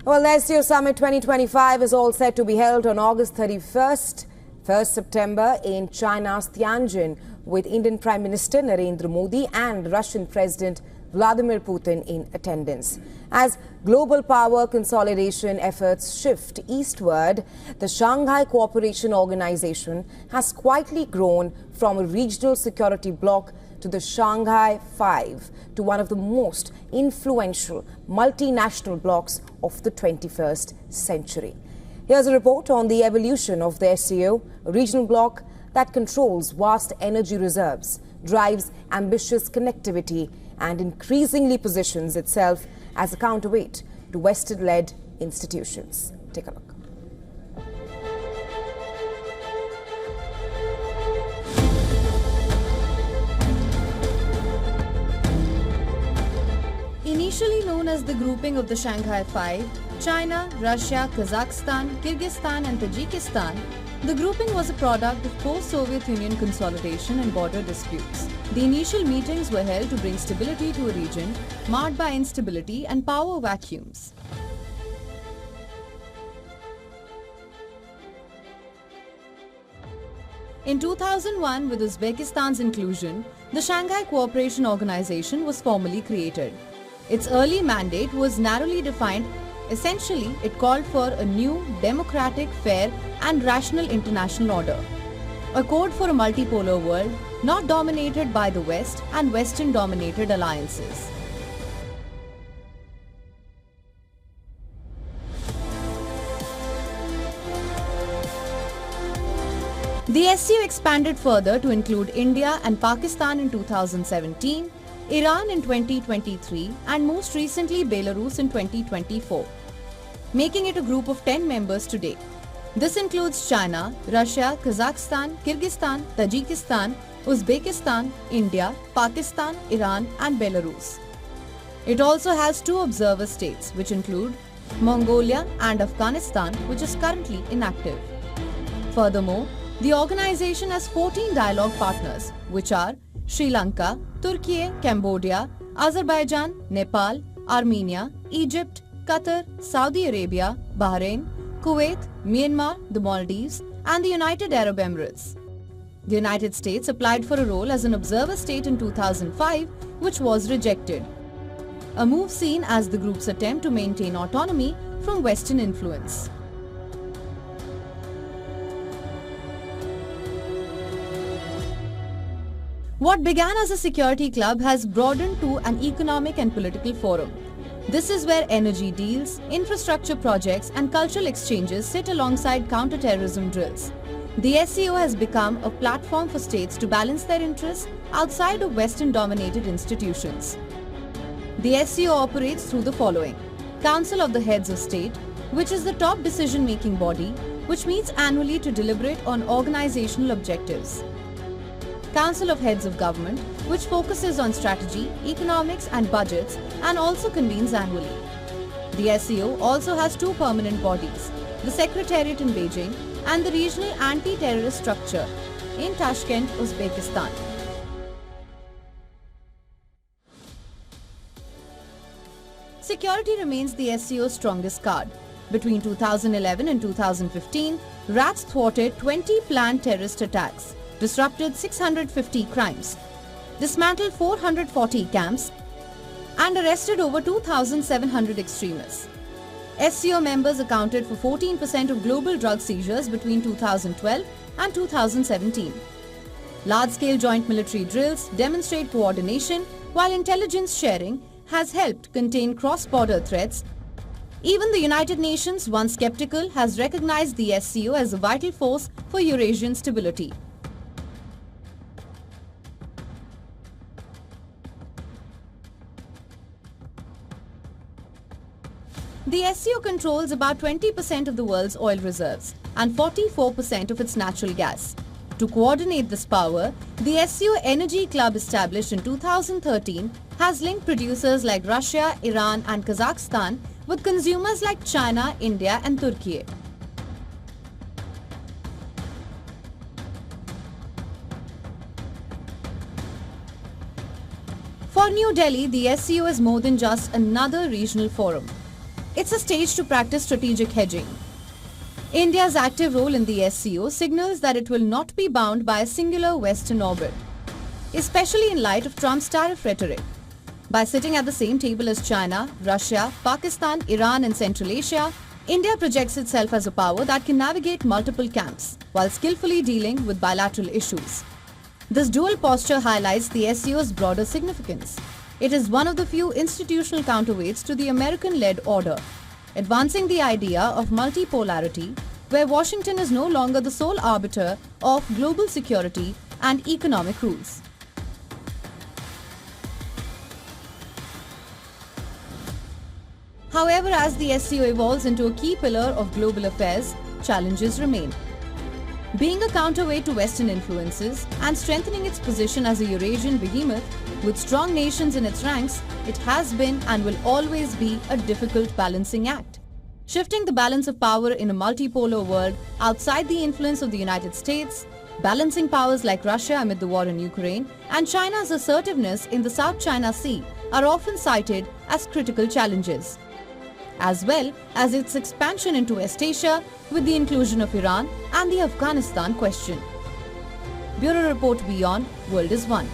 Well, the SCO Summit 2025 is all set to be held on August 31st, 1st September in China's Tianjin, with Indian Prime Minister Narendra Modi and Russian President Vladimir Putin in attendance. As global power consolidation efforts shift eastward, the Shanghai Cooperation Organization has quietly grown from a regional security bloc to the Shanghai Five, to one of the most influential multinational blocs of the 21st century. Here's a report on the evolution of the SCO, a regional bloc that controls vast energy reserves, drives ambitious connectivity, and increasingly positions itself as a counterweight to Western-led institutions. Take a look. Initially known as the grouping of the Shanghai Five, China, Russia, Kazakhstan, Kyrgyzstan and Tajikistan, the grouping was a product of post-Soviet Union consolidation and border disputes. The initial meetings were held to bring stability to a region marred by instability and power vacuums. In 2001, with Uzbekistan's inclusion, the Shanghai Cooperation Organization was formally created. Its early mandate was narrowly defined. Essentially, it called for a new, democratic, fair and rational international order. A code for a multipolar world, not dominated by the West and Western-dominated alliances. The SCO expanded further to include India and Pakistan in 2017, Iran in 2023 and most recently Belarus in 2024, making it a group of 10 members today. This includes China, Russia, Kazakhstan, Kyrgyzstan, Tajikistan, Uzbekistan, India, Pakistan, Iran and Belarus. It also has 2 observer states, which include Mongolia and Afghanistan, which is currently inactive. Furthermore, the organization has 14 dialogue partners, which are Sri Lanka, Turkey, Cambodia, Azerbaijan, Nepal, Armenia, Egypt, Qatar, Saudi Arabia, Bahrain, Kuwait, Myanmar, the Maldives, and the United Arab Emirates. The United States applied for a role as an observer state in 2005, which was rejected. A move seen as the group's attempt to maintain autonomy from Western influence. What began as a security club has broadened to an economic and political forum. This is where energy deals, infrastructure projects and cultural exchanges sit alongside counter-terrorism drills. The SCO has become a platform for states to balance their interests outside of Western-dominated institutions. The SCO operates through the following: Council of the Heads of State, which is the top decision-making body, which meets annually to deliberate on organizational objectives. Council of Heads of Government, which focuses on strategy, economics and budgets and also convenes annually. The SCO also has 2 permanent bodies, the Secretariat in Beijing and the Regional Anti-Terrorist Structure in Tashkent, Uzbekistan. Security remains the SCO's strongest card. Between 2011 and 2015, RATS thwarted 20 planned terrorist attacks, disrupted 650 crimes, dismantled 440 camps, and arrested over 2,700 extremists. SCO members accounted for 14% of global drug seizures between 2012 and 2017. Large-scale joint military drills demonstrate coordination, while intelligence sharing has helped contain cross-border threats. Even the United Nations, once skeptical, has recognized the SCO as a vital force for Eurasian stability. The SCO controls about 20% of the world's oil reserves and 44% of its natural gas. To coordinate this power, the SCO Energy Club, established in 2013, has linked producers like Russia, Iran and Kazakhstan with consumers like China, India and Turkey. For New Delhi, the SCO is more than just another regional forum. It's a stage to practice strategic hedging. India's active role in the SCO signals that it will not be bound by a singular Western orbit, especially in light of Trump's tariff rhetoric. By sitting at the same table as China, Russia, Pakistan, Iran and Central Asia, India projects itself as a power that can navigate multiple camps while skillfully dealing with bilateral issues. This dual posture highlights the SCO's broader significance. It is one of the few institutional counterweights to the American-led order, advancing the idea of multipolarity, where Washington is no longer the sole arbiter of global security and economic rules. However, as the SCO evolves into a key pillar of global affairs, challenges remain. Being a counterweight to Western influences and strengthening its position as a Eurasian behemoth with strong nations in its ranks, it has been and will always be a difficult balancing act. Shifting the balance of power in a multipolar world outside the influence of the United States, balancing powers like Russia amid the war in Ukraine, and China's assertiveness in the South China Sea are often cited as critical challenges, as well as its expansion into West Asia with the inclusion of Iran and the Afghanistan question. Bureau Report WION, World is One.